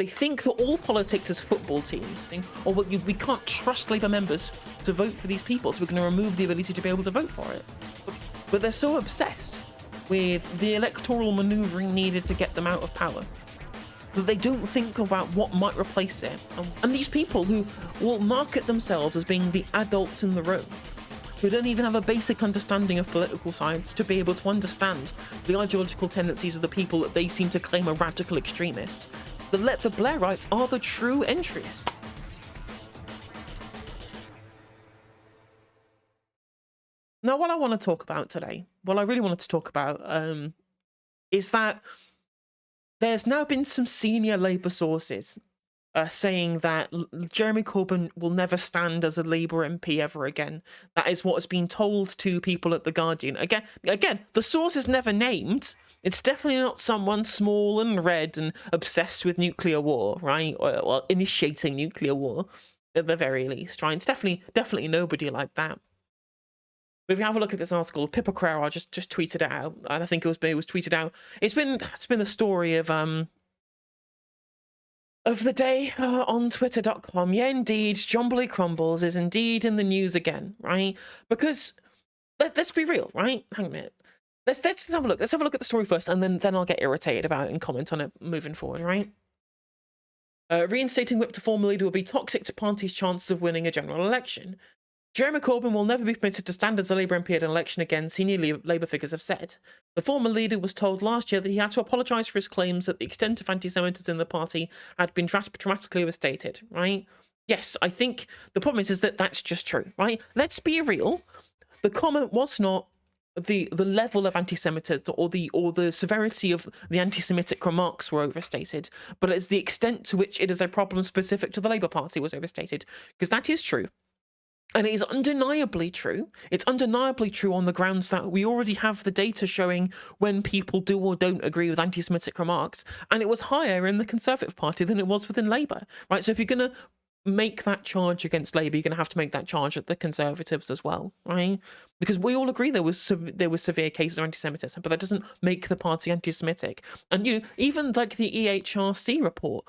They think that all politics is football teams, or we can't trust Labour members to vote for these people, so we're going to remove the ability to be able to vote for it. But they're so obsessed with the electoral manoeuvring needed to get them out of power that they don't think about what might replace it. And these people who will market themselves as being the adults in the room, who don't even have a basic understanding of political science to be able to understand the ideological tendencies of the people that they seem to claim are radical extremists. The Blairites are the true entryist. Now, what I want to talk about today, what I really wanted to talk about, is that there's now been some senior Labour sources saying that Jeremy Corbyn will never stand as a Labour MP ever again. That is what has been told to people at The Guardian. Again, the source is never named. It's definitely not someone small and red and obsessed with nuclear war, right? Or initiating nuclear war, at the very least, right? It's definitely nobody like that. But if you have a look at this article, Pippa Crowell just tweeted it out, and I think it was tweeted out. It's been the story of the day on Twitter.com. Yeah, indeed, Jombley Crumbles is indeed in the news again, right? Because let's be real, right? Hang on a minute. Let's have a look. Let's have a look at the story first, and then I'll get irritated about it and comment on it moving forward, right? Reinstating whip to former leader will be toxic to party's chances of winning a general election. Jeremy Corbyn will never be permitted to stand as a Labour MP at an election again, senior Labour figures have said. The former leader was told last year that he had to apologise for his claims that the extent of anti-Semitism in the party had been dramatically overstated, right? Yes, I think the problem is that that's just true, right? Let's be real. The comment was not the level of anti-Semitism or the severity of the anti-Semitic remarks were overstated, but it's the extent to which it is a problem specific to the Labour Party was overstated, because that is true. And it is undeniably true. It's undeniably true on the grounds that we already have the data showing when people do or don't agree with anti-Semitic remarks. And it was higher in the Conservative Party than it was within Labour, right? So if you're going to make that charge against Labour, you're going to have to make that charge at the Conservatives as well, right? Because we all agree there was severe cases of anti-Semitism, but that doesn't make the party anti-Semitic. And, even like the EHRC report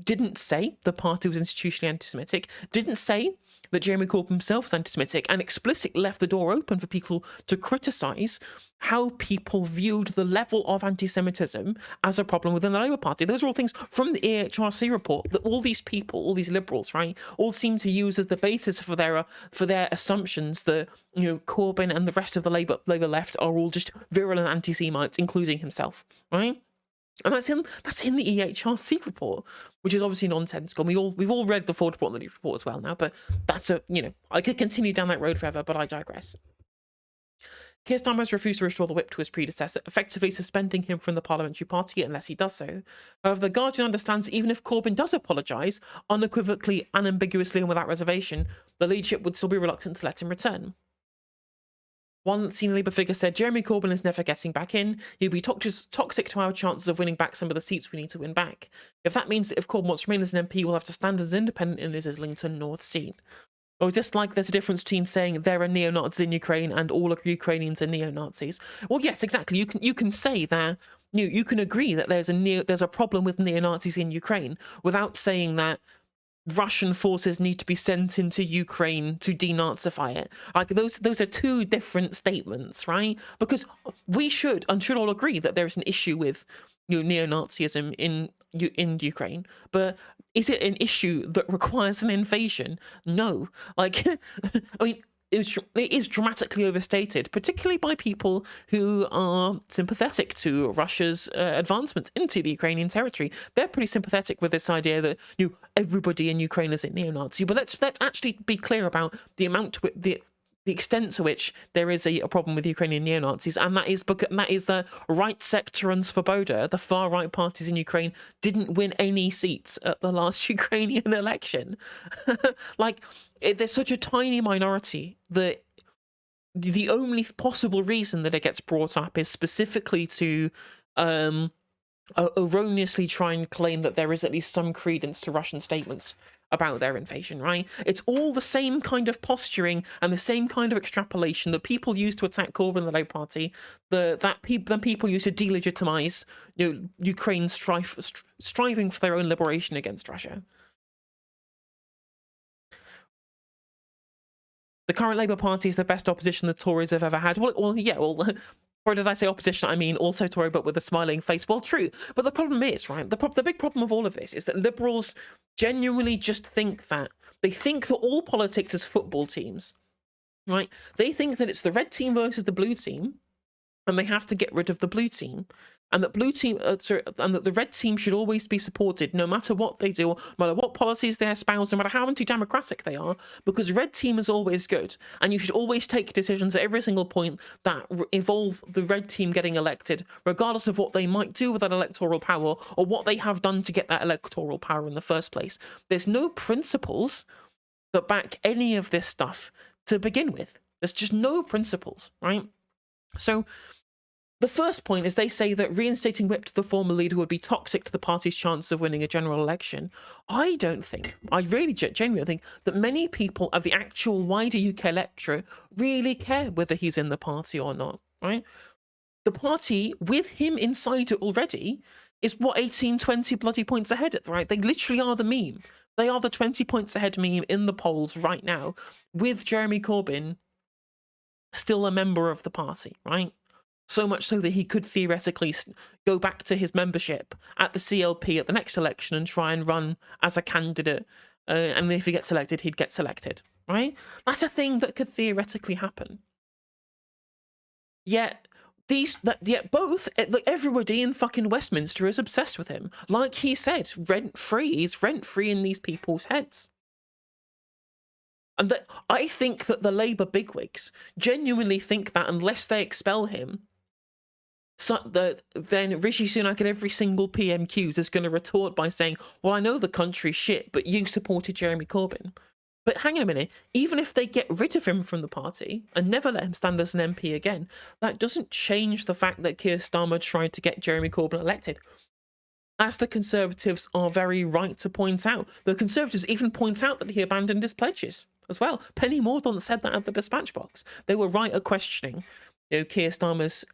didn't say the party was institutionally anti-Semitic, didn't say that Jeremy Corbyn himself was anti-Semitic, and explicitly left the door open for people to criticise how people viewed the level of anti-Semitism as a problem within the Labour Party. Those are all things from the EHRC report that all these people, all these liberals, right, all seem to use as the basis for their assumptions that Corbyn and the rest of the Labour left are all just virulent anti-Semites, including himself, right? And that's in the EHRC report, which is obviously nonsensical. We've all read the Ford report and the Leeds report as well now, but that's I could continue down that road forever, but I digress. Keir Starmer has refused to restore the whip to his predecessor, effectively suspending him from the parliamentary party unless he does so. However, The Guardian understands that even if Corbyn does apologise, unequivocally, unambiguously and without reservation, the leadership would still be reluctant to let him return. One senior Labour figure said, Jeremy Corbyn is never getting back in. He'll be toxic to our chances of winning back some of the seats we need to win back. If that means that if Corbyn wants to remain as an MP, we'll have to stand as independent in his Islington North seat. Or is this like there's a difference between saying there are neo-Nazis in Ukraine and all Ukrainians are neo-Nazis? Well, yes, exactly. You can say that you can agree that there's a problem with neo-Nazis in Ukraine without saying that Russian forces need to be sent into Ukraine to denazify it. Like those are two different statements, right? Because we should all agree that there is an issue with neo-Nazism in Ukraine, but is it an issue that requires an invasion? No. Like, I mean, it is dramatically overstated, particularly by people who are sympathetic to Russia's advancements into the Ukrainian territory. They're pretty sympathetic with this idea that everybody in Ukraine is a neo-Nazi. But let's actually be clear about the extent to which there is a problem with Ukrainian neo-Nazis, and that is the right sector and Svoboda, the far-right parties in Ukraine, didn't win any seats at the last Ukrainian election. There's such a tiny minority that the only possible reason that it gets brought up is specifically to erroneously try and claim that there is at least some credence to Russian statements about their invasion, right? It's all the same kind of posturing and the same kind of extrapolation that people use to attack Corbyn and the Labour Party, that people use to delegitimize, Ukraine striving for their own liberation against Russia. The current Labour Party is the best opposition the Tories have ever had. Or did I say opposition? I mean also Tory, but with a smiling face. Well, true. But the problem is, right, the big problem of all of this is that liberals genuinely just think that. They think that all politics is football teams, right? They think that it's the red team versus the blue team, and they have to get rid of the blue team. And that and that the red team should always be supported, no matter what they do, no matter what policies they espouse, no matter how anti-democratic they are, because red team is always good, and you should always take decisions at every single point that involve the red team getting elected, regardless of what they might do with that electoral power or what they have done to get that electoral power in the first place. There's no principles that back any of this stuff to begin with. There's just no principles, right? So the first point is they say that reinstating whip to the former leader would be toxic to the party's chance of winning a general election. I really genuinely think that many people of the actual wider UK electorate really care whether he's in the party or not, right? The party, with him inside it already, is 18, 20 bloody points ahead, right? They literally are the meme. They are the 20 points ahead meme in the polls right now, with Jeremy Corbyn still a member of the party, right? So much so that he could theoretically go back to his membership at the CLP at the next election and try and run as a candidate. And if he gets elected, he'd get selected, right? That's a thing that could theoretically happen. Yet everybody in fucking Westminster is obsessed with him. Like he said, rent-free. He's rent-free in these people's heads. And that I think that the Labour bigwigs genuinely think that unless they expel him, then Rishi Sunak at every single PMQs is going to retort by saying, well, I know the country's shit, but you supported Jeremy Corbyn. But hang on a minute, even if they get rid of him from the party and never let him stand as an MP again, that doesn't change the fact that Keir Starmer tried to get Jeremy Corbyn elected. As the Conservatives are very right to point out. The Conservatives even point out that he abandoned his pledges as well. Penny Mordaunt said that at the dispatch box. They were right at questioning Keir Starmer's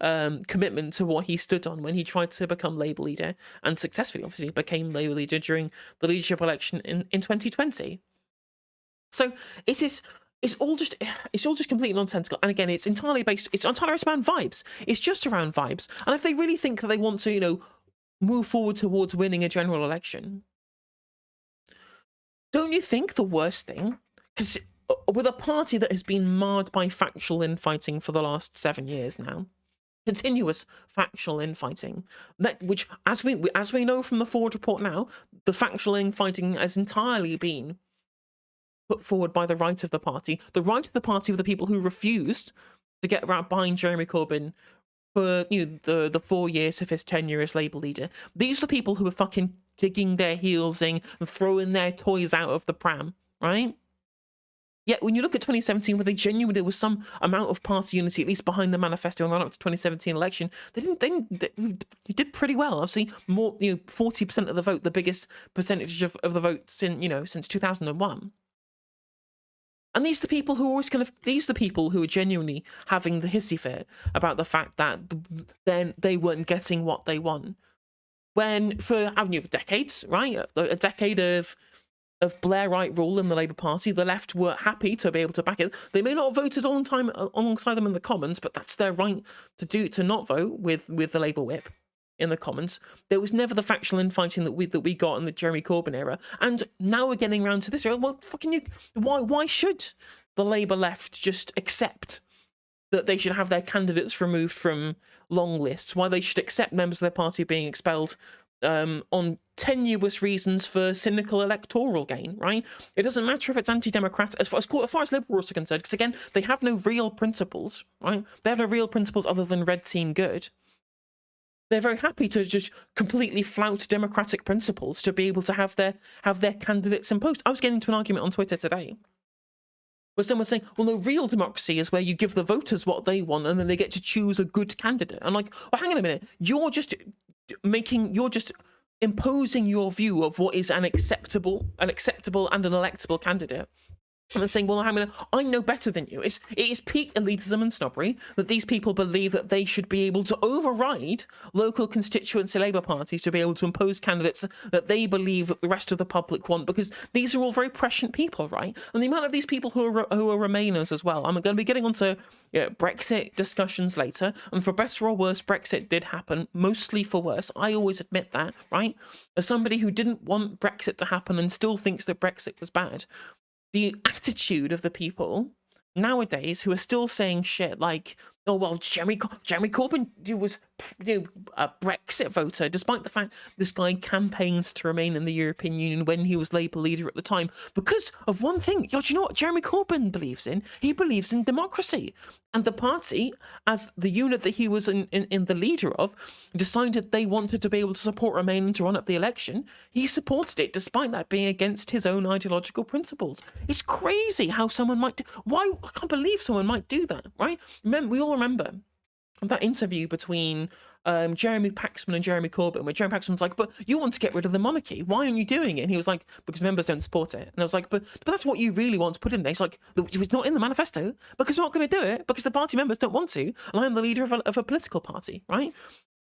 commitment to what he stood on when he tried to become Labour leader, and successfully, obviously, became Labour leader during the leadership election in 2020. So it's all just completely nonsensical. And again, it's entirely around vibes. It's just around vibes. And if they really think that they want to, move forward towards winning a general election, don't you think the worst thing, because with a party that has been marred by factional infighting for the last 7 years now, continuous factional infighting, which as we know from the Ford report now, the factional infighting has entirely been put forward by the right of the party. The right of the party were the people who refused to get behind Jeremy Corbyn for the 4 years of his tenure as Labour leader. These are the people who were fucking digging their heels in and throwing their toys out of the pram, right? Yet when you look at 2017, where there was some amount of party unity, at least behind the manifesto and run up to 2017 election, they did pretty well. Obviously, more 40% of the vote, the biggest percentage of the vote since 2001. And these are the people who these are the people who are genuinely having the hissy fit about the fact that then they weren't getting what they want. When for decades, right, a decade of Blairite rule in the Labour Party, the left were happy to be able to back it. They may not have voted alongside them in the Commons, but that's their right to not vote with the Labour whip in the Commons. There was never the factional infighting that we got in the Jeremy Corbyn era, and now we're getting around to this era. Well, why should the Labour left just accept that they should have their candidates removed from long lists? Why they should accept members of their party being expelled on tenuous reasons for cynical electoral gain, right? It doesn't matter if it's anti-democratic, as far as liberals are concerned, because again, they have no real principles, right? They have no real principles other than red team good. They're very happy to just completely flout democratic principles to be able to have their candidates imposed. I was getting into an argument on Twitter today where someone was saying, well, no, real democracy is where you give the voters what they want and then they get to choose a good candidate. I'm like, well, hang on a minute. you're just imposing your view of what is an acceptable and an electable candidate. And they're saying, well, I know better than you. It is peak elitism and snobbery that these people believe that they should be able to override local constituency Labour parties to be able to impose candidates that they believe that the rest of the public want, because these are all very prescient people, right? And the amount of these people who are Remainers as well. I'm going to be getting onto Brexit discussions later, and for better or worse, Brexit did happen, mostly for worse. I always admit that, right? As somebody who didn't want Brexit to happen and still thinks that Brexit was bad, the attitude of the people nowadays who are still saying shit like, oh, well, Jeremy Corbyn was a Brexit voter, despite the fact this guy campaigns to remain in the European Union when he was Labour leader at the time, because of one thing. Do you know what Jeremy Corbyn believes in? He believes in democracy. And the party, as the unit that he was in the leader of, decided they wanted to be able to support Remain and to run up the election. He supported it, despite that being against his own ideological principles. It's crazy how someone might I can't believe someone might do that, right? We all remember that interview between Jeremy Paxman and Jeremy Corbyn, where Jeremy Paxman's like, but you want to get rid of the monarchy. Why aren't you doing it? And he was like, because members don't support it. And I was like, but that's what you really want to put in there. He's like, it's not in the manifesto because we're not going to do it because the party members don't want to. And I'm the leader of a political party, right?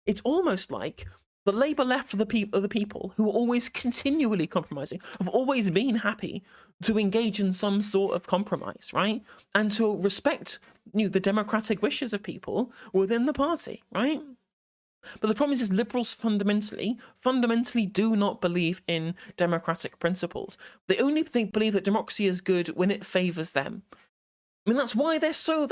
It's almost like the Labour left of the people who are always continually compromising, have always been happy to engage in some sort of compromise, right? And to respect the democratic wishes of people within the party, right? But the problem is liberals fundamentally do not believe in democratic principles. They only believe that democracy is good when it favours them. I mean, that's why they're so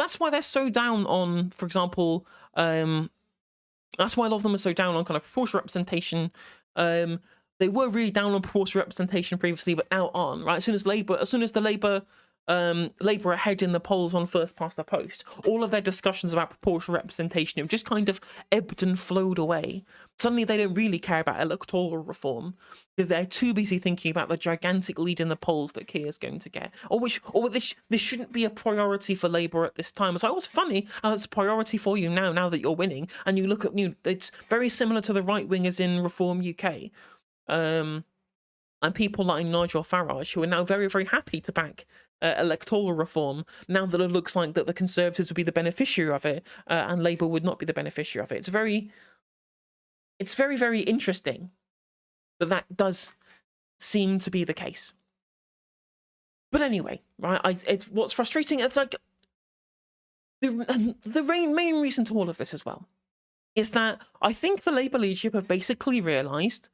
down on, for example, that's why a lot of them are so down on kind of proportional representation. They were really down on proportional representation previously, but now on, right? As soon as the Labour are ahead in the polls on first past the post, all of their discussions about proportional representation have just kind of ebbed and flowed away. Suddenly they don't really care about electoral reform because they're too busy thinking about the gigantic lead in the polls that Keir's going to get. Or this shouldn't be a priority for Labour at this time. It's like, oh, it's funny how it's a priority for you now that you're winning. And you look at it's very similar to the right wingers in Reform UK. And people like Nigel Farage, who are now very, very happy to back electoral reform, now that it looks like that the Conservatives would be the beneficiary of it, and Labour would not be the beneficiary of it. It's very, very interesting that does seem to be the case. But anyway, right? What's frustrating, it's like the main reason to all of this as well is that I think the Labour leadership have basically realised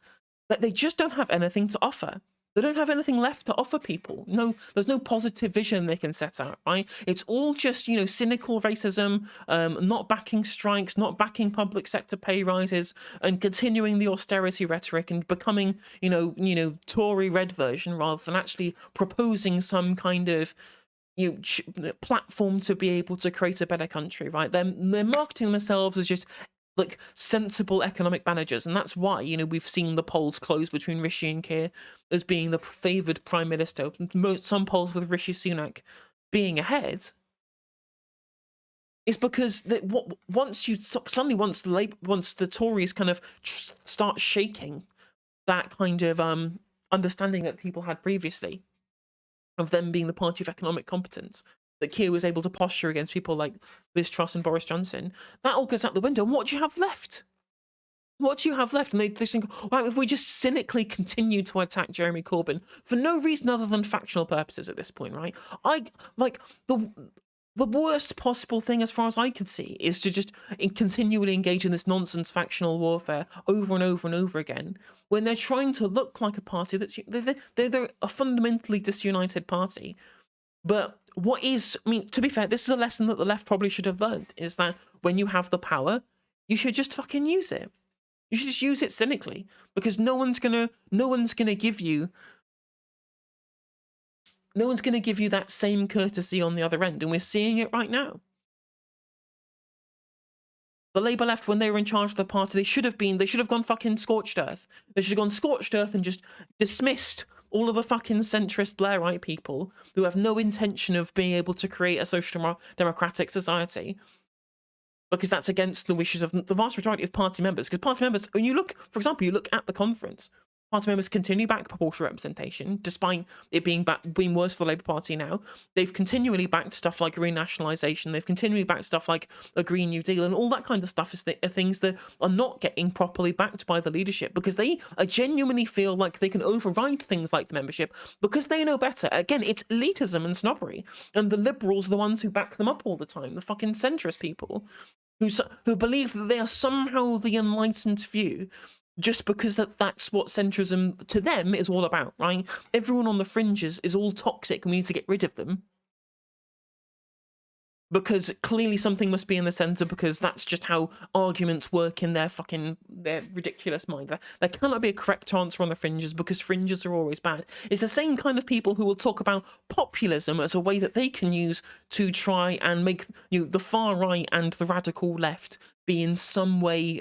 that they just don't have anything to offer. They don't have anything left to offer people. No, there's no positive vision they can set out, right? It's all just, cynical racism, not backing strikes, not backing public sector pay rises, and continuing the austerity rhetoric and becoming, Tory red version rather than actually proposing some kind of platform to be able to create a better country, right? They're marketing themselves as just like sensible economic managers, and that's why we've seen the polls close between Rishi and Keir as being the favoured prime minister. Some polls with Rishi Sunak being ahead is because once the Tories kind of start shaking that kind of understanding that people had previously of them being the party of economic competence, that Keir was able to posture against people like Liz Truss and Boris Johnson, that all goes out the window. And what do you have left? What do you have left? And they think, wow, if we just cynically continue to attack Jeremy Corbyn for no reason other than factional purposes at this point, right? The worst possible thing, as far as I could see, is to just continually engage in this nonsense factional warfare over and over and over again, when they're trying to look like a party they're a fundamentally disunited party. But to be fair, this is a lesson that the left probably should have learned, is that when you have the power, you should just fucking use it. You should just use it cynically, because no one's gonna give you that same courtesy on the other end, and we're seeing it right now. The Labour left, when they were in charge of the party, they should have gone fucking scorched earth. They should have gone scorched earth and just dismissed all of the fucking centrist Blairite people who have no intention of being able to create a social democratic society. because that's against the wishes of the vast majority of party members. Because party members, when you look, for example, you look at the conference, party members continue back proportional representation, despite it being worse for the Labour Party now. They've continually backed stuff like renationalisation. They've continually backed stuff like a Green New Deal, and all that kind of stuff are things that are not getting properly backed by the leadership, because they genuinely feel like they can override things like the membership because they know better. Again, it's elitism and snobbery, and the Liberals are the ones who back them up all the time, the fucking centrist people who believe that they are somehow the enlightened view, just because that's what centrism to them is all about, right? Everyone on the fringes is all toxic and we need to get rid of them, because clearly something must be in the centre, because that's just how arguments work in their ridiculous mind. There cannot be a correct answer on the fringes, because fringes are always bad. It's the same kind of people who will talk about populism as a way that they can use to try and make the far right and the radical left be in some way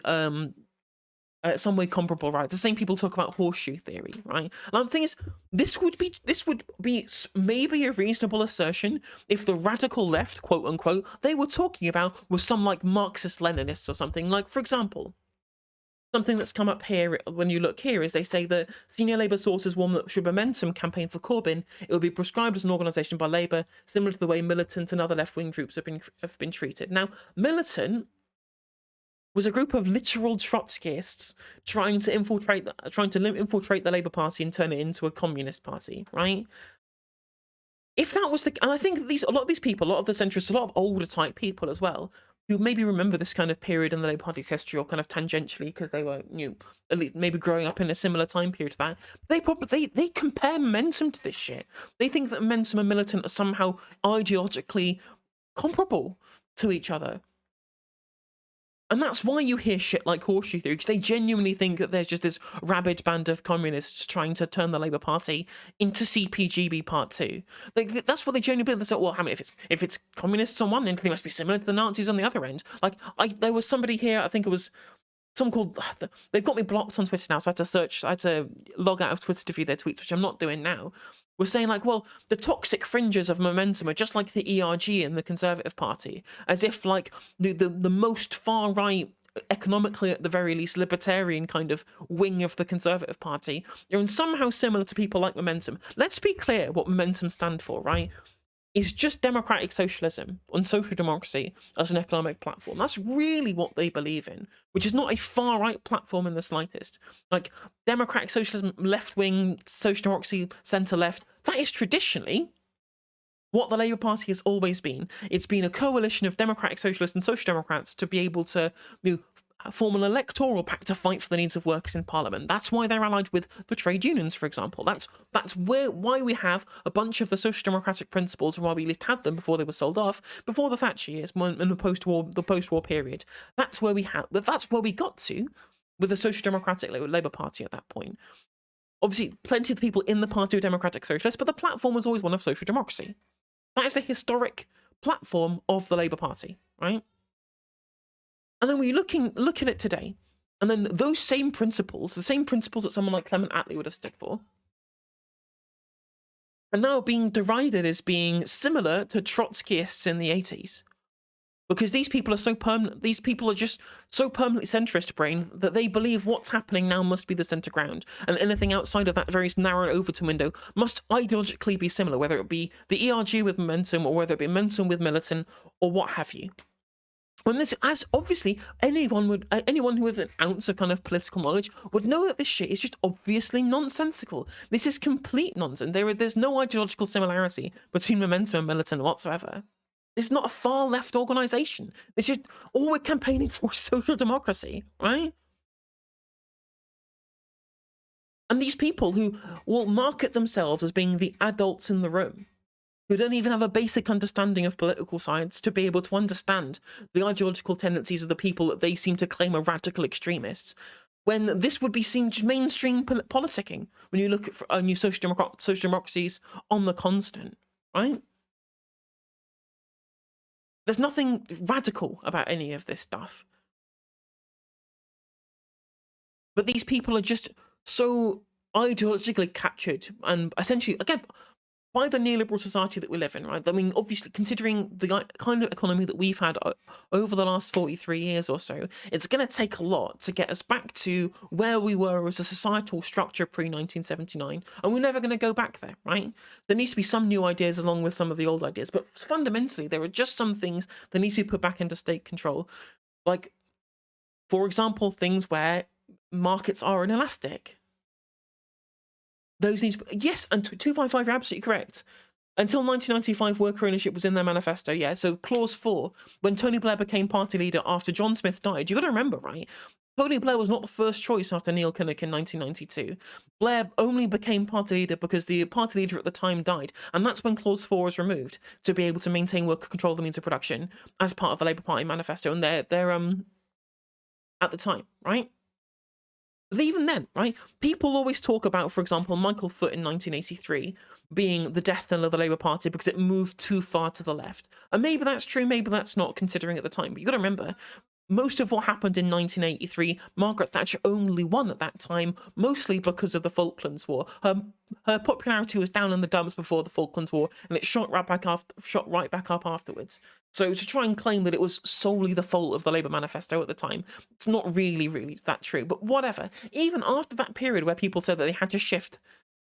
comparable, right? The same people talk about horseshoe theory, right? And the thing is, this would be maybe a reasonable assertion if the radical left, quote unquote, they were talking about was some like Marxist Leninists or something. Like, for example, something that's come up here when you look here is they say that senior Labour sources warn that should Momentum campaign for Corbyn, it will be prescribed as an organisation by Labour, similar to the way Militant and other left-wing groups have been treated. Now, Militant was a group of literal Trotskyists trying to infiltrate the Labour Party and turn it into a communist party, right? If that was and I think a lot of these people, a lot of the centrists, a lot of older type people as well, who maybe remember this kind of period in the Labour Party's history, or kind of tangentially because they were, maybe growing up in a similar time period to that, they compare Momentum to this shit. They think that Momentum and Militant are somehow ideologically comparable to each other. And that's why you hear shit like horseshoe theory, because they genuinely think that there's just this rabid band of communists trying to turn the Labour Party into CPGB Part 2. Like, that's what they genuinely believe. They say, well, if it's communists on one end, they must be similar to the Nazis on the other end. Like, there was somebody here, I think it was someone called, they've got me blocked on Twitter now, so I had to log out of Twitter to view their tweets, which I'm not doing now. We're saying, like, well, the toxic fringes of Momentum are just like the ERG and the Conservative Party, as if, like, the most far-right, economically at the very least, libertarian kind of wing of the Conservative Party, are somehow similar to people like Momentum. Let's be clear what Momentum stand for, right? Is just democratic socialism and social democracy as an economic platform. That's really what they believe in, which is not a far-right platform in the slightest. Like, democratic socialism, left-wing, social democracy, centre-left, that is traditionally what the Labour Party has always been. It's been a coalition of democratic socialists and social democrats to be able to form an electoral pact to fight for the needs of workers in Parliament. That's why they're allied with the trade unions, for example. That's why we have a bunch of the social democratic principles, and why we at least had them before they were sold off, before the Thatcher years, in the post-war period. That's where we got to with the Social Democratic Labour Party at that point. Obviously, plenty of the people in the party were democratic socialists, but the platform was always one of social democracy. That is the historic platform of the Labour Party, right? And then we look at it today, and then those same principles, the same principles that someone like Clement Attlee would have stood for, are now being derided as being similar to Trotskyists in the 80s. Because these people are just so permanently centrist brain that they believe what's happening now must be the centre ground, and anything outside of that very narrow Overton window must ideologically be similar, whether it be the ERG with Momentum, or whether it be Momentum with Militant, or what have you. When this, as obviously anyone who has an ounce of kind of political knowledge would know that this shit is just obviously nonsensical. This is complete nonsense. There's no ideological similarity between Momentum and Militant whatsoever. This is not a far left organisation. This is all we're campaigning for is social democracy, right? And these people who will market themselves as being the adults in the room, who don't even have a basic understanding of political science to be able to understand the ideological tendencies of the people that they seem to claim are radical extremists, when this would be seen mainstream politicking when you look at new social democracies on the constant, right? There's nothing radical about any of this stuff. But these people are just so ideologically captured, and essentially, again, by the neoliberal society that we live in, right? I mean, obviously, considering the kind of economy that we've had over the last 43 years or so, it's going to take a lot to get us back to where we were as a societal structure pre-1979, and we're never going to go back there, right? There needs to be some new ideas along with some of the old ideas, but fundamentally, there are just some things that need to be put back into state control. Like, for example, things where markets are inelastic. Those need to be, yes, and 255, you're absolutely correct. Until 1995, worker ownership was in their manifesto, yeah. So clause 4, when Tony Blair became party leader after John Smith died, you got to remember, right? Tony Blair was not the first choice after Neil Kinnock in 1992. Blair only became party leader because the party leader at the time died, and that's when clause 4 was removed to be able to maintain worker control of the means of production as part of the Labour Party manifesto, and they're at the time, right? But even then, right, people always talk about, for example, Michael Foot in 1983 being the death knell of the Labour Party because it moved too far to the left. And maybe that's true, maybe that's not, considering at the time. But you got to remember, most of what happened in 1983, Margaret Thatcher only won at that time, mostly because of the Falklands War. Her popularity was down in the dumps before the Falklands War, and it shot right back up afterwards. So to try and claim that it was solely the fault of the Labour manifesto at the time, it's not really that true. But whatever. Even after that period where people said that they had to shift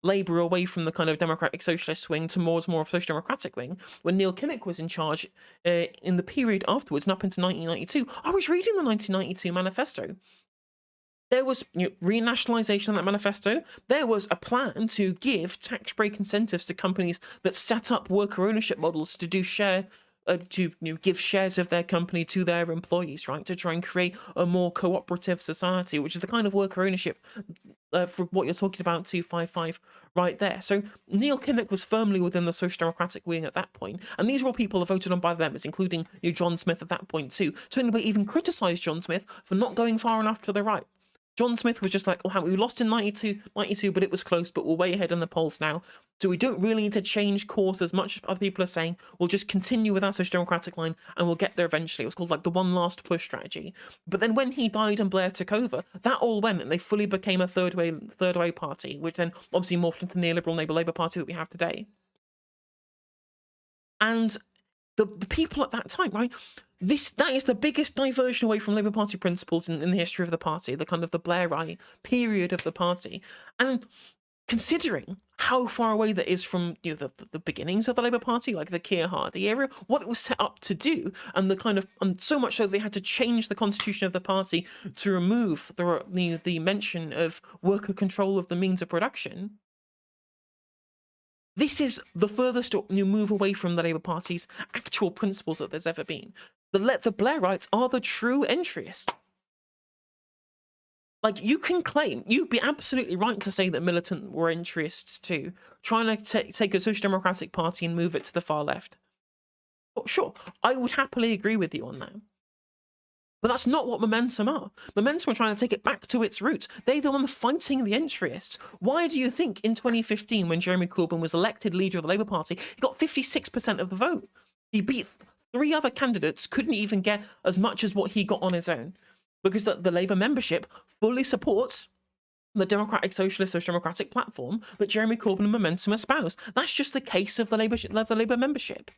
Labour away from the kind of democratic socialist wing to more of a social democratic wing, when Neil Kinnock was in charge in the period afterwards and up into 1992, I was reading the 1992 manifesto. There was renationalisation in that manifesto. There was a plan to give tax break incentives to companies that set up worker ownership models to do give shares of their company to their employees, right? To try and create a more cooperative society, which is the kind of worker ownership for what you're talking about, 255, right there. So Neil Kinnock was firmly within the social democratic wing at that point, and these were all people voted on by the members, including John Smith at that point too. Tony Blair even criticised John Smith for not going far enough to the right. John Smith was just like, oh, we lost in 92, but it was close, but we're way ahead in the polls now. So we don't really need to change course as much as other people are saying. We'll just continue with our social democratic line and we'll get there eventually. It was called like the one last push strategy. But then when he died and Blair took over, that all went and they fully became a third way party, which then obviously morphed into the neoliberal Labour Party that we have today. And the people at that time, right? That is the biggest diversion away from Labour Party principles in the history of the party, the kind of the Blairite period of the party. And considering how far away that is from the beginnings of the Labour Party, like the Keir Hardie era, what it was set up to do, and the kind of so much so they had to change the constitution of the party to remove the mention of worker control of the means of production. This is the furthest move away from the Labour Party's actual principles that there's ever been. The Blairites are the true entryists. Like, you can claim, you'd be absolutely right to say that militant were entryists too, trying to take a social democratic party and move it to the far left. Oh, sure, I would happily agree with you on that. But that's not what Momentum are. Momentum are trying to take it back to its roots. They're the one fighting the entryists. Why do you think in 2015, when Jeremy Corbyn was elected leader of the Labour Party, he got 56% of the vote? He beat 3 other candidates, couldn't even get as much as what he got on his own. Because the Labour membership fully supports the democratic socialist social democratic platform that Jeremy Corbyn and Momentum espouse. That's just the case of the Labour membership.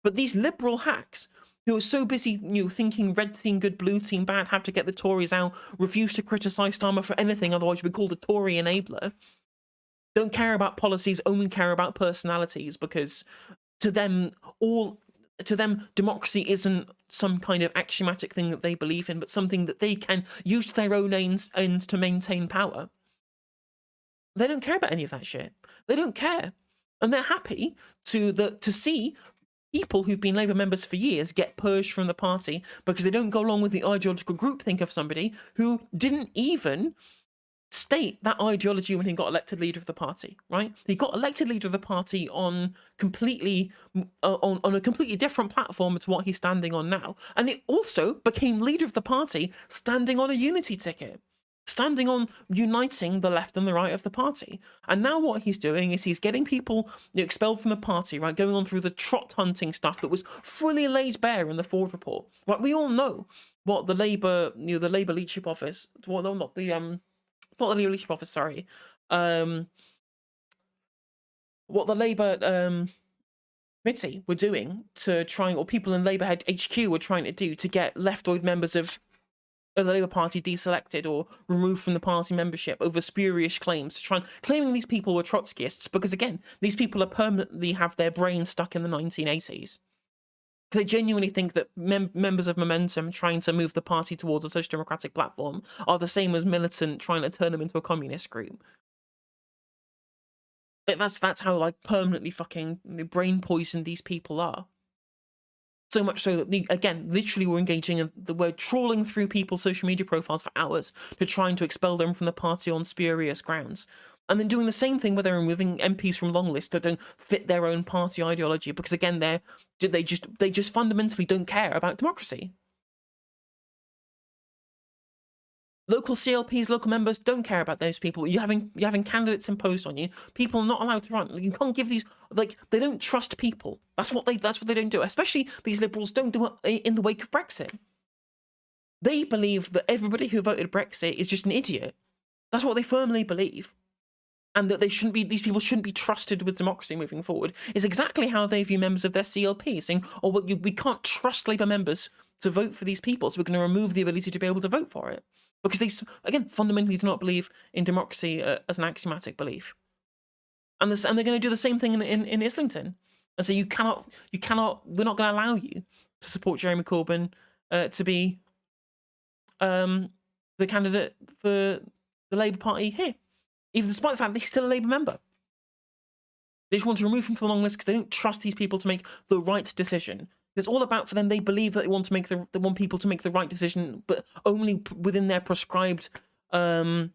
But these liberal hacks who are so busy thinking red team good, blue team bad, have to get the Tories out, refuse to criticise Starmer for anything, otherwise you'd be called a Tory enabler, don't care about policies, only care about personalities, because to them democracy isn't some kind of axiomatic thing that they believe in, but something that they can use to their own ends to maintain power. They don't care about any of that shit. They don't care. And they're happy to see people who've been Labour members for years get purged from the party because they don't go along with the ideological groupthink of somebody who didn't even state that ideology when he got elected leader of the party, right? He got elected leader of the party on a completely different platform to what he's standing on now. And it also became leader of the party standing on a unity ticket, standing on uniting the left and the right of the party. And now what he's doing is he's getting people expelled from the party, right? Going on through the trot hunting stuff that was fully laid bare in the Ford report. Right? We all know what the Labour leadership office, well, no, not the Labour leadership office, sorry. what the Labour committee were doing to try, or people in Labour HQ were trying to do to get leftoid members of the Labour Party deselected or removed from the party membership over spurious claims, to try claiming these people were Trotskyists, because again, these people are permanently have their brains stuck in the 1980s. Because they genuinely think that members of Momentum trying to move the party towards a social democratic platform are the same as militant trying to turn them into a communist group. That's how like permanently fucking brain poisoned these people are. So much so that, again, literally we're engaging in we're trawling through people's social media profiles for hours to trying to expel them from the party on spurious grounds. And then doing the same thing where they're removing MPs from long lists that don't fit their own party ideology, because again, they just fundamentally don't care about democracy. Local CLPs, local members don't care about those people. You're having candidates imposed on you. People are not allowed to run. You can't give these, like, they don't trust people. That's what they don't do. Especially these liberals don't do it in the wake of Brexit. They believe that everybody who voted Brexit is just an idiot. That's what they firmly believe. And that these people shouldn't be trusted with democracy moving forward, is exactly how they view members of their CLP, saying, oh, well, we can't trust Labour members to vote for these people, so we're going to remove the ability to be able to vote for it. Because they, again, fundamentally do not believe in democracy as an axiomatic belief. And they're going to do the same thing in Islington. And so we're not going to allow you to support Jeremy Corbyn to be the candidate for the Labour Party here, even despite the fact that he's still a Labour member. They just want to remove him from the long list because they don't trust these people to make the right decision. It's all about, for them, they believe that they want people to make the right decision, but only within their prescribed kind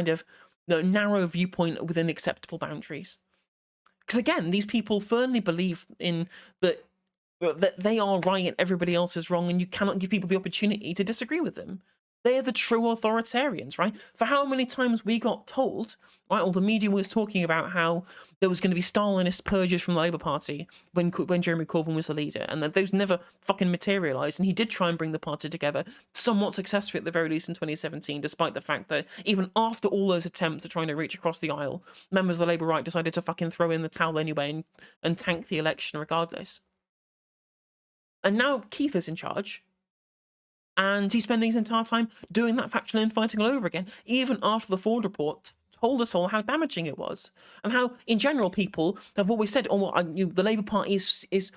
of narrow viewpoint within acceptable boundaries. Because again, these people firmly believe in that they are right and everybody else is wrong, and you cannot give people the opportunity to disagree with them. They are the true authoritarians, right? For how many times we got told, right, or the media was talking about how there was going to be Stalinist purges from the Labour Party when Jeremy Corbyn was the leader, and that those never fucking materialised, and he did try and bring the party together, somewhat successfully at the very least in 2017, despite the fact that even after all those attempts at trying to reach across the aisle, members of the Labour right decided to fucking throw in the towel anyway and tank the election regardless. And now Keith is in charge, and he's spending his entire time doing that factional infighting all over again, even after the Ford report told us all how damaging it was, and how, in general, people have always said, oh, well, the Labour Party is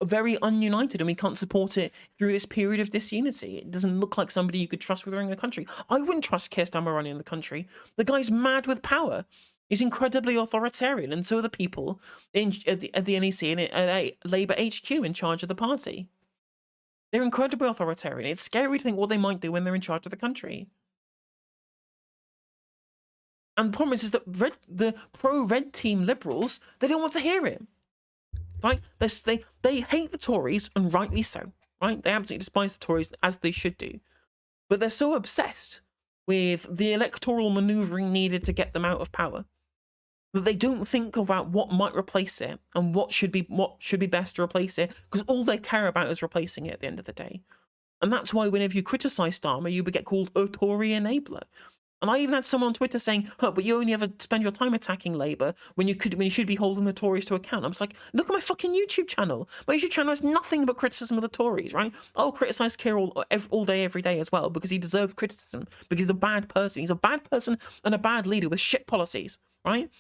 very ununited and we can't support it through this period of disunity. It doesn't look like somebody you could trust with running the country. I wouldn't trust Keir Starmer running the country. The guy's mad with power. He's incredibly authoritarian, and so are the people at the NEC and at Labour HQ in charge of the party. They're incredibly authoritarian. It's scary to think what they might do when they're in charge of the country. And the problem is that the pro-red team liberals, they don't want to hear it. Right? They hate the Tories, and rightly so. Right? They absolutely despise the Tories, as they should do. But they're so obsessed with the electoral manoeuvring needed to get them out of power that they don't think about what might replace it and what should be best to replace it, because all they care about is replacing it at the end of the day. And that's why whenever you criticise Starmer, you would get called a Tory enabler. And I even had someone on Twitter saying, but you only ever spend your time attacking Labour when you should be holding the Tories to account. I was like, look at my fucking YouTube channel. My YouTube channel is nothing but criticism of the Tories, right? I'll criticise Keir all day, every day as well, because he deserves criticism, because he's a bad person. He's a bad person and a bad leader with shit policies, right?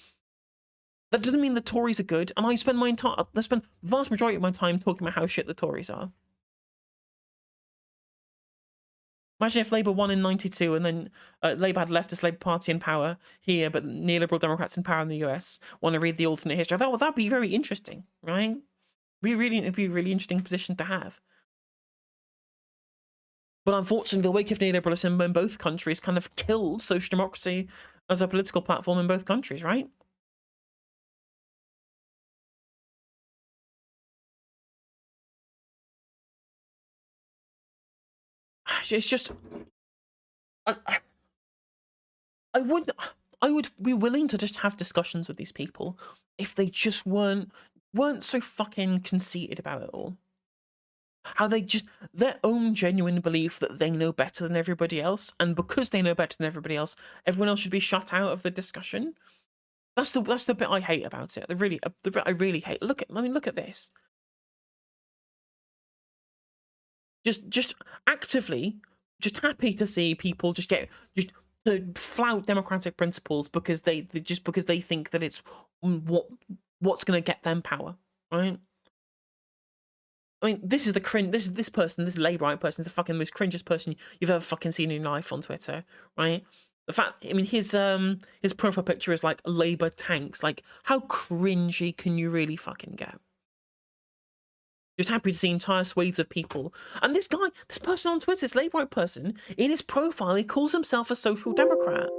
That doesn't mean the Tories are good, and I spend the vast majority of my time talking about how shit the Tories are. Imagine if Labour won in 92 and then Labour had leftist Labour Party in power here, but neoliberal Democrats in power in the US. Want to read the alternate history? That'd be very interesting, right? It'd be a really interesting position to have. But unfortunately, the wake of neoliberalism in both countries kind of killed social democracy as a political platform in both countries, right? It's just, I would be willing to just have discussions with these people if they just weren't so fucking conceited about it all. how they just, their own genuine belief that they know better than everybody else, and because they know better than everybody else, everyone else should be shut out of the discussion. That's the bit I hate about it. The bit I really hate. Look at this. Just actively, just happy to see people just to flout democratic principles because because they think that it's what's going to get them power, right? I mean, this is the cringe. This person, this Labourite person, is the fucking most cringiest person you've ever fucking seen in your life on Twitter, right? The fact, I mean, his profile picture is like Labour tanks. Like, how cringy can you really fucking get? Just happy to see entire swathes of people. And this guy, this person on Twitter, this Labourite person, in his profile, he calls himself a social democrat.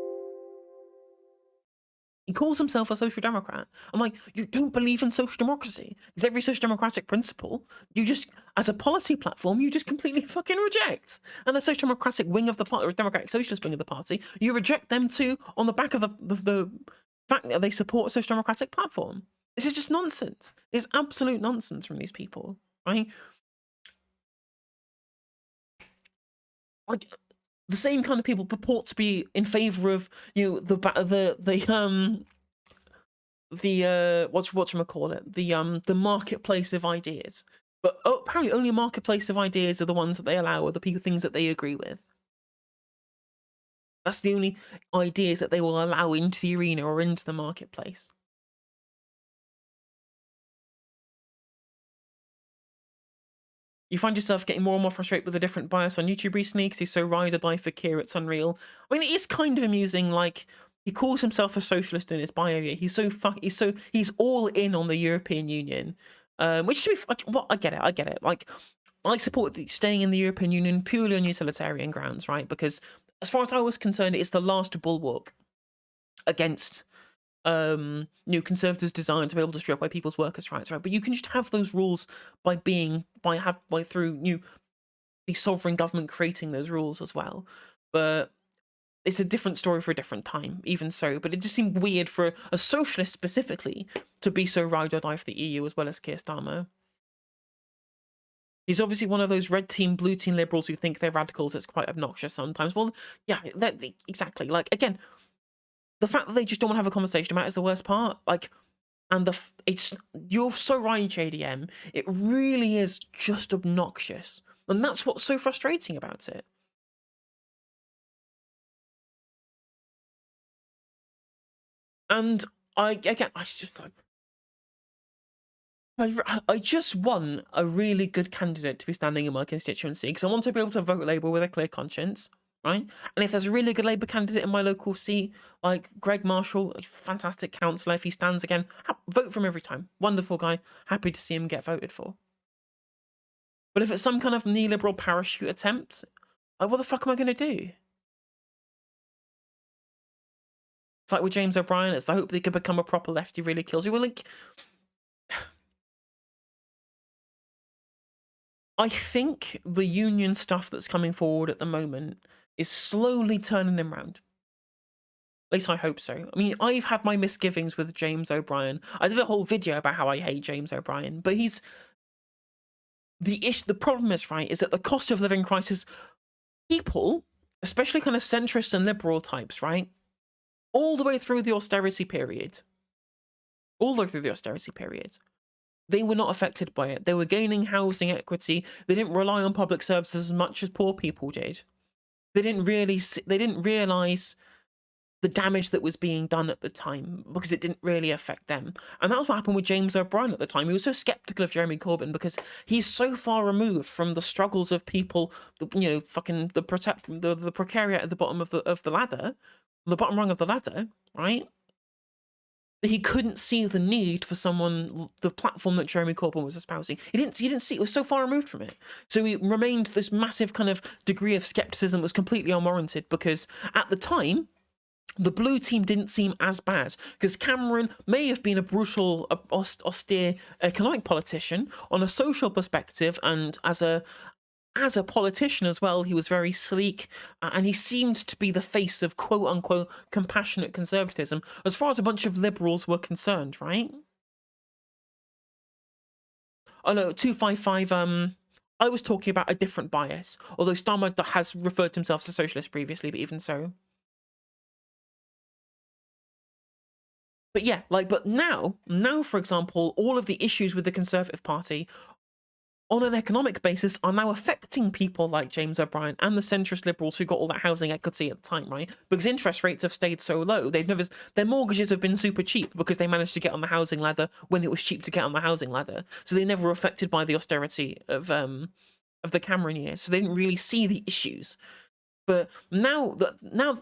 He calls himself a social democrat. I'm like, you don't believe in social democracy. Because every social democratic principle, you just, as a policy platform, you just completely fucking reject. And the social democratic wing of the party, or democratic socialist wing of the party, you reject them too on the back of the fact that they support a social democratic platform. This is just nonsense. It's absolute nonsense from these people, right? Like, the same kind of people purport to be in favor of, you know, the whatchamacallit, the marketplace of ideas. But apparently only a marketplace of ideas are the ones that they allow, or the things that they agree with. That's the only ideas that they will allow into the arena or into the marketplace. You find yourself getting more and more frustrated with a different bias on YouTube recently because he's so ride or die for Keir, it's unreal. I mean, it is kind of amusing, like, he calls himself a socialist in his bio. He's all in on the European Union, which to be well, I get it. Like, I support staying in the European Union purely on utilitarian grounds, right? Because as far as I was concerned, it's the last bulwark against conservatives' desire to be able to strip away people's workers' rights, right? But you can just have those rules through the sovereign government creating those rules as well. But it's a different story for a different time, even so. But it just seemed weird for a socialist specifically to be so ride or die for the EU as well as Keir Starmer. He's obviously one of those red team, blue team liberals who think they're radicals. It's quite obnoxious sometimes. Well, yeah, exactly. Like, again, the fact that they just don't want to have a conversation about it is the worst part. Like, and you're so right, JDM. It really is just obnoxious, and that's what's so frustrating about it. And I just want a really good candidate to be standing in my constituency, because I want to be able to vote Labour with a clear conscience, right? And if there's a really good Labour candidate in my local seat, like Greg Marshall, a fantastic councillor, if he stands again, vote for him every time. Wonderful guy. Happy to see him get voted for. But if it's some kind of neoliberal parachute attempt, like, what the fuck am I going to do? It's like with James O'Brien, it's the hope that he could become a proper lefty really kills you. Well, like, I think the union stuff that's coming forward at the moment is slowly turning him around. At least I hope so. I mean, I've had my misgivings with James O'Brien. I did a whole video about how I hate James O'Brien, but the problem is, right, is that the cost of living crisis, people, especially kind of centrist and liberal types, right, all the way through the austerity period, they were not affected by it. They were gaining housing equity. They didn't rely on public services as much as poor people did. They didn't realize the damage that was being done at the time because it didn't really affect them. And that was what happened with James O'Brien at the time. He was so skeptical of Jeremy Corbyn because he's so far removed from the struggles of people, you know, fucking the precariat at the bottom of the ladder, the bottom rung of the ladder, right? He couldn't see the need for the platform that Jeremy Corbyn was espousing. He didn't see it. Was so far removed from it. So he remained this massive kind of degree of skepticism that was completely unwarranted because at the time, the blue team didn't seem as bad because Cameron may have been a brutal, austere economic politician. On a social perspective and as a politician as well, he was very sleek, and he seemed to be the face of quote-unquote compassionate conservatism as far as a bunch of liberals were concerned, right? Oh no, 255 I was talking about a different bias, although Starmer has referred to himself as a socialist previously, but even so. But yeah, like, but now, for example, all of the issues with the Conservative Party on an economic basis are now affecting people like James O'Brien and the centrist liberals who got all that housing equity at the time, right? Because interest rates have stayed so low. Their mortgages have been super cheap because they managed to get on the housing ladder when it was cheap to get on the housing ladder. So they never were affected by the austerity of the Cameron years. So they didn't really see the issues. But now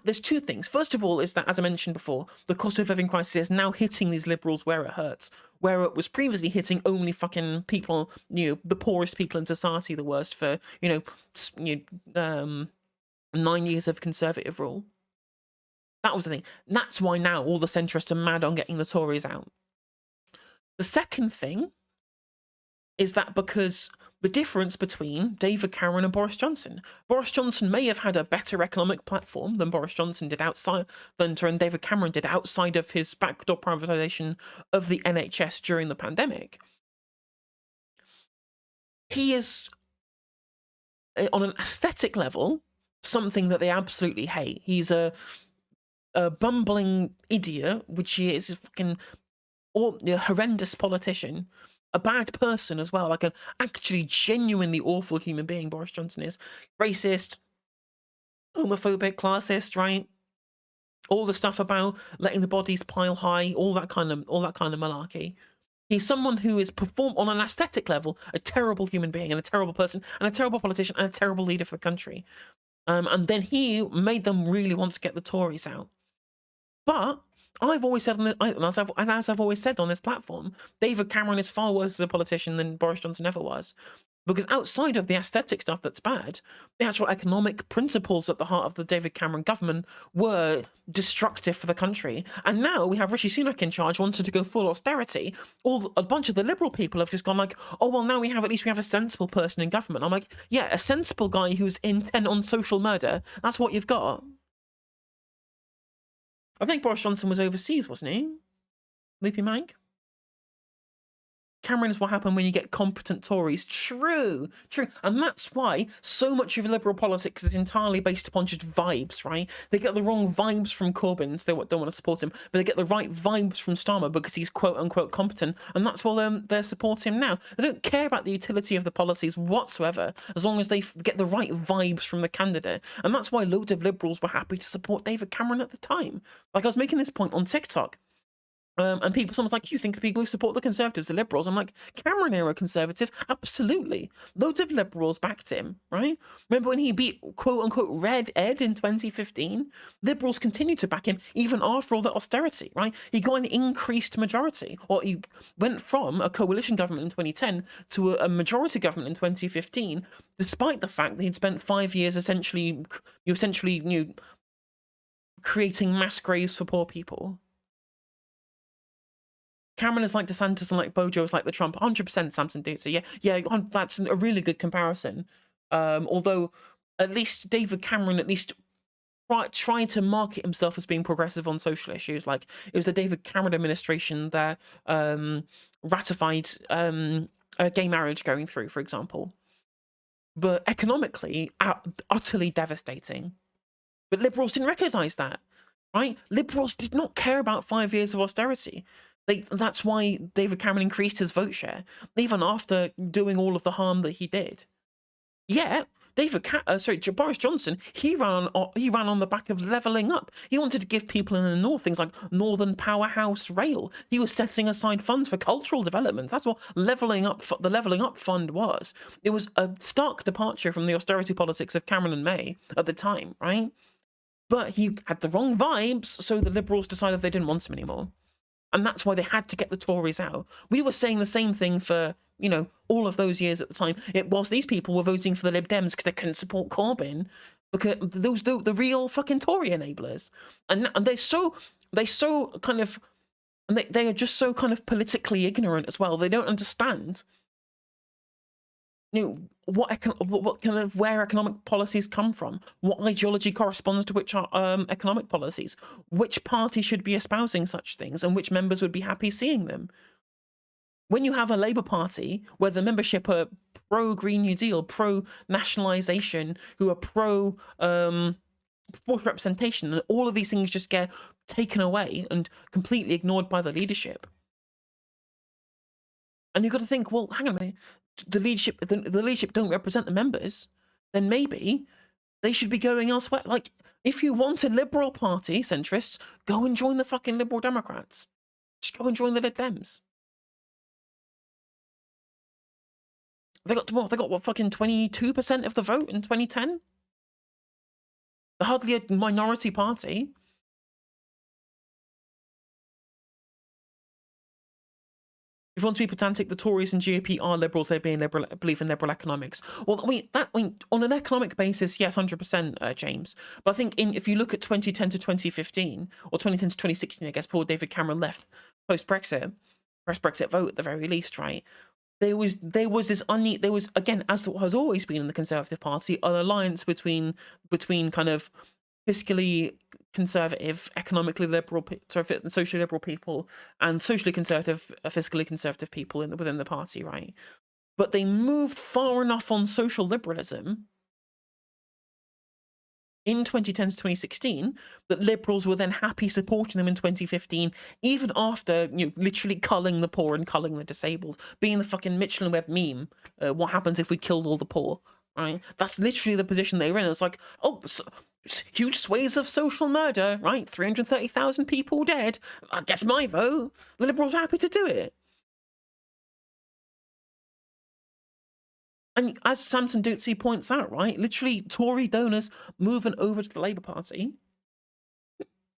there's two things. First of all is that, as I mentioned before, the cost of living crisis is now hitting these liberals where it hurts, where it was previously hitting only fucking people, the poorest people in society the worst for, 9 years of Conservative rule. That was the thing. That's why now all the centrists are mad on getting the Tories out. The second thing is that because the difference between David Cameron and Boris Johnson. Boris Johnson may have had a better economic platform than David Cameron did outside of his backdoor privatisation of the NHS during the pandemic. He is, on an aesthetic level, something that they absolutely hate. He's a bumbling idiot, which he is, a fucking horrendous politician. A bad person as well, like an actually genuinely awful human being. Boris Johnson is racist, homophobic, classist, right? All the stuff about letting the bodies pile high, all that kind of malarkey. He's someone who is performed on an aesthetic level, a terrible human being and a terrible person and a terrible politician and a terrible leader for the country. And then he made them really want to get the Tories out. But I've always said, as I've always said on this platform, David Cameron is far worse as a politician than Boris Johnson ever was. Because outside of the aesthetic stuff that's bad, the actual economic principles at the heart of the David Cameron government were destructive for the country. And now we have Rishi Sunak in charge, wanted to go full austerity. A bunch of the liberal people have just gone like, oh, well, now at least we have a sensible person in government. I'm like, yeah, a sensible guy who's intent on social murder. That's what you've got. I think Boris Johnson was overseas, wasn't he? Loopy Mike? Cameron is what happened when you get competent Tories. True. And that's why so much of liberal politics is entirely based upon just vibes, right? They get the wrong vibes from Corbyn, so they don't want to support him, but they get the right vibes from Starmer because he's quote-unquote competent, and that's why they're supporting him now. They don't care about the utility of the policies whatsoever, as long as they get the right vibes from the candidate. And that's why loads of liberals were happy to support David Cameron at the time. Like, I was making this point on TikTok. And someone's like, you think the people who support the Conservatives are liberals? I'm like, Cameron-era Conservative? Absolutely. Loads of liberals backed him, right? Remember when he beat, quote-unquote, Red Ed in 2015? Liberals continued to back him even after all the austerity, right? He got an increased majority, or he went from a coalition government in 2010 to a majority government in 2015, despite the fact that he'd spent 5 years essentially creating mass graves for poor people. Cameron is like DeSantis and like Bojo is like the Trump. 100% Samson Dude. So yeah, that's a really good comparison. Although at least David Cameron tried to market himself as being progressive on social issues. Like, it was the David Cameron administration that ratified gay marriage going through, for example. But economically, utterly devastating. But liberals didn't recognise that, right? Liberals did not care about 5 years of austerity. That's why David Cameron increased his vote share, even after doing all of the harm that he did. Yeah, Boris Johnson, he ran on the back of levelling up. He wanted to give people in the north things like Northern Powerhouse Rail. He was setting aside funds for cultural development. That's what the Levelling Up Fund was. It was a stark departure from the austerity politics of Cameron and May at the time, right? But he had the wrong vibes, so the Liberals decided they didn't want him anymore. And that's why they had to get the Tories out. We were saying the same thing for, all of those years at the time. Whilst these people were voting for the Lib Dems because they couldn't support Corbyn, because those the real fucking Tory enablers. And they are just so kind of politically ignorant as well. They don't understand where economic policies come from, what ideology corresponds to which economic policies, which party should be espousing such things, and which members would be happy seeing them. when you have a Labour Party where the membership are pro-Green New Deal, pro-nationalisation, who are pro-forced representation, and all of these things just get taken away and completely ignored by the leadership. And you've got to think, well, hang on a minute, the leadership don't represent the members, then maybe they should be going elsewhere. Like, if you want a Liberal Party, centrists, go and join the fucking Liberal Democrats. Just go and join the Lib Dems. They got what, fucking 22% of the vote in 2010? They're hardly a minority party. If you want to be pedantic, the Tories and GOP are liberals. They believe in liberal economics. Well, on an economic basis, yes, 100%, James. But I think if you look at 2010 to 2015, or 2010 to 2016, I guess, before David Cameron left post-Brexit, post-Brexit vote at the very least, right? There was again, as has always been in the Conservative Party, an alliance between kind of fiscally conservative, economically liberal, socially liberal people and socially conservative, fiscally conservative people within the party, right? But they moved far enough on social liberalism in 2010 to 2016 that liberals were then happy supporting them in 2015, even after literally culling the poor and culling the disabled, being the fucking Mitchell and Webb meme. What happens if we killed all the poor? Right? That's literally the position they were in. It's like, huge swathes of social murder, right? 330,000 people dead. I guess my vote. The Liberals are happy to do it. And as Samson Dootsy points out, right, literally Tory donors moving over to the Labour Party,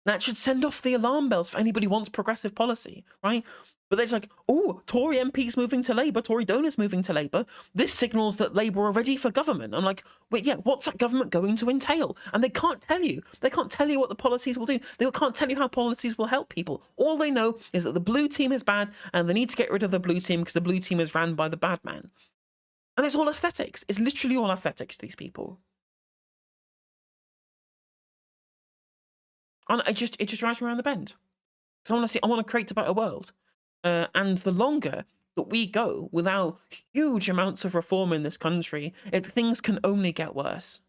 that should send off the alarm bells for anybody who wants progressive policy, right? But they're just like, oh, Tory MPs moving to Labour, Tory donors moving to Labour. This signals that Labour are ready for government. I'm like, wait, yeah, what's that government going to entail? And they can't tell you. They can't tell you what the policies will do. They can't tell you how policies will help people. All they know is that the blue team is bad and they need to get rid of the blue team because the blue team is ran by the bad man. And it's all aesthetics. It's literally all aesthetics, these people. And it just drives me around the bend. Because I want to create a better world. And the longer that we go without huge amounts of reform in this country, things can only get worse.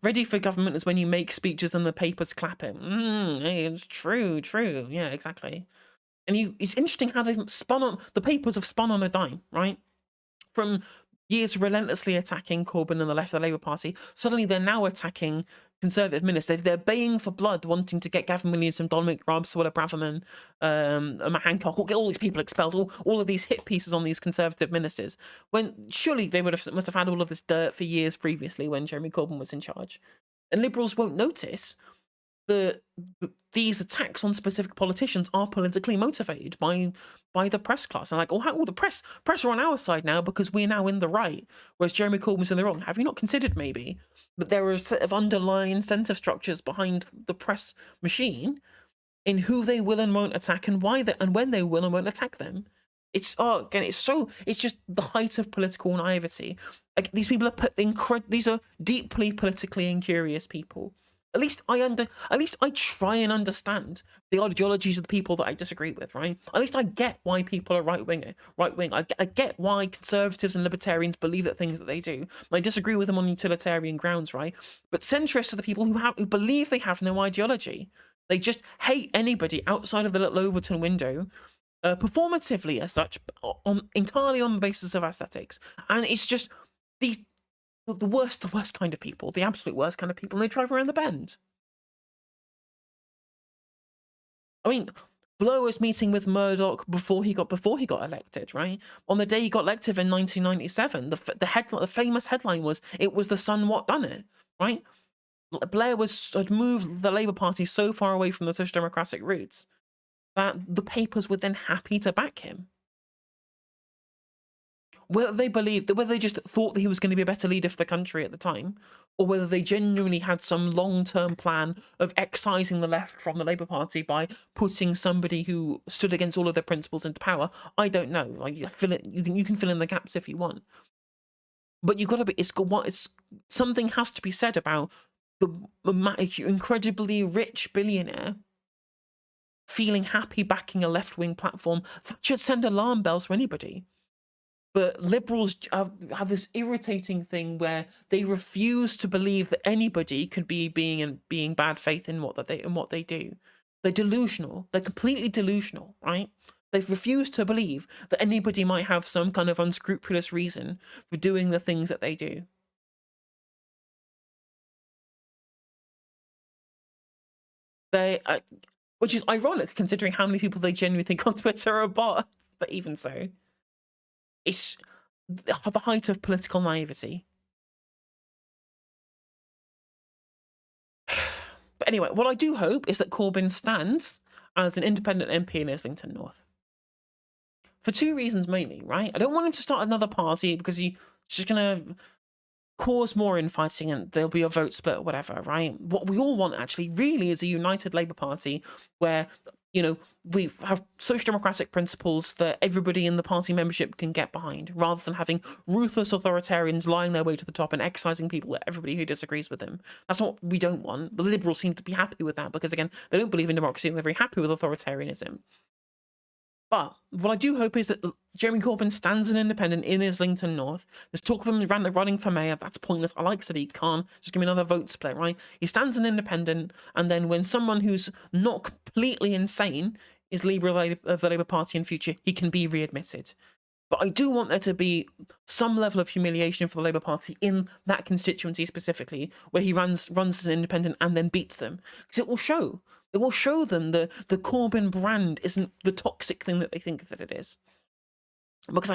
Ready for government is when you make speeches and the papers clapping. Hey, it's true. Yeah, exactly. And it's interesting how the papers have spun on a dime, right? From years relentlessly attacking Corbyn and the left of the Labour Party, suddenly they're now attacking Conservative ministers. They're baying for blood, wanting to get Gavin Williamson, Dominic Raab, Suella Braverman, Matt Hancock, get all these people expelled, all of these hit pieces on these Conservative ministers, when surely they must have had all of this dirt for years previously when Jeremy Corbyn was in charge. And Liberals won't notice these attacks on specific politicians are politically motivated by the press class. And like, the press are on our side now because we're now in the right, whereas Jeremy Corbyn's in the wrong. Have you not considered maybe that there are a set of underlying incentive structures behind the press machine in who they will and won't attack and when they will and won't attack them? It's just the height of political naivety. Like, these people these are deeply politically incurious people. At least I try and understand the ideologies of the people that I disagree with, right? At least I get why people are right wing. I get why conservatives and libertarians believe the things that they do. I disagree with them on utilitarian grounds, right? But centrists are the people who believe they have no ideology. They just hate anybody outside of the little Overton window, performatively as such, entirely on the basis of aesthetics. And it's just the worst kind of people, the absolute worst kind of people, and they drive around the bend. I mean, Blair was meeting with Murdoch before he got elected, right? On the day he got elected in 1997, the famous headline was, "It was the Sun what done it," right? Blair had moved the Labour Party so far away from the Social Democratic roots that the papers were then happy to back him. Whether they just thought that he was going to be a better leader for the country at the time, or whether they genuinely had some long-term plan of excising the left from the Labour Party by putting somebody who stood against all of their principles into power, I don't know. Like, you can fill in the gaps if you want, but you've got to be. Something has to be said about the incredibly rich billionaire feeling happy backing a left-wing platform, that should send alarm bells for anybody. But liberals have this irritating thing where they refuse to believe that anybody could be being bad faith in what they do. They're delusional. They're completely delusional, right? They've refused to believe that anybody might have some kind of unscrupulous reason for doing the things that they do. Which is ironic considering how many people they genuinely think on Twitter are bots. But even so, it's the height of political naivety. But anyway, what I do hope is that Corbyn stands as an independent MP in Islington North. For two reasons mainly, right? I don't want him to start another party because he's just going to cause more infighting and there'll be a vote split or whatever, right? What we all want actually really is a united Labour Party where, you know, we have social democratic principles that everybody in the party membership can get behind, rather than having ruthless authoritarians lying their way to the top and excising people, everybody who disagrees with them. That's what we don't want. The Liberals seem to be happy with that because, again, they don't believe in democracy and they're very happy with authoritarianism. But what I do hope is that Jeremy Corbyn stands an independent in Islington North. There's talk of him running for mayor. That's pointless. I like Sadiq Khan. Just give me another vote split, right? He stands an independent, and then when someone who's not completely insane is leader of the Labour Party in future, he can be readmitted. But I do want there to be some level of humiliation for the Labour Party in that constituency specifically, where he runs as an independent and then beats them. Because it will show. It will show them the Corbyn brand isn't the toxic thing that they think that it is. Because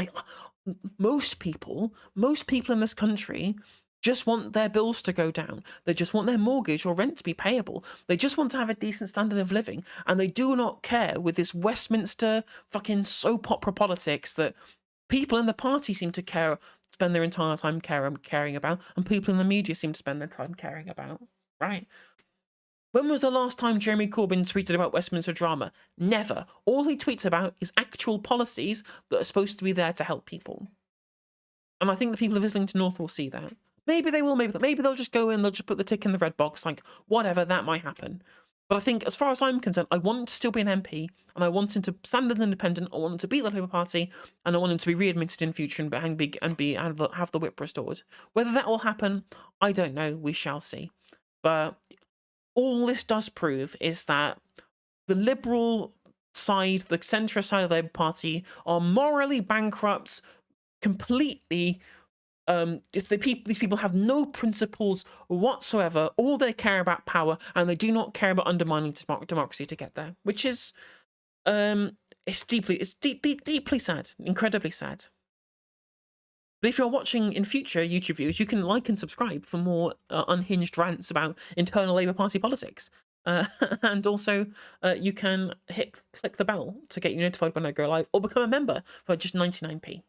most people in this country just want their bills to go down. They just want their mortgage or rent to be payable. They just want to have a decent standard of living. And they do not care with this Westminster fucking soap opera politics that people in the party seem to spend their entire time caring about, and people in the media seem to spend their time caring about, right? When was the last time Jeremy Corbyn tweeted about Westminster drama? Never. All he tweets about is actual policies that are supposed to be there to help people. And I think the people of Islington North will see that. Maybe they will, maybe they'll just go in, they'll just put the tick in the red box, like, whatever, that might happen. But I think, as far as I'm concerned, I want him to still be an MP, and I want him to stand as an independent, I want him to beat the Labour Party, and I want him to be readmitted in future and have the whip restored. Whether that will happen, I don't know, we shall see. But all this does prove is that the Liberal side, the centrist side of the Labour Party, are morally bankrupt, completely. These people have no principles whatsoever. All they care about power, and they do not care about undermining democracy to get there, which is, it's deeply sad, incredibly sad. But if you're watching in future YouTube videos, you can like and subscribe for more unhinged rants about internal Labour Party politics. And also, you can click the bell to get you notified when I go live, or become a member for just 99p.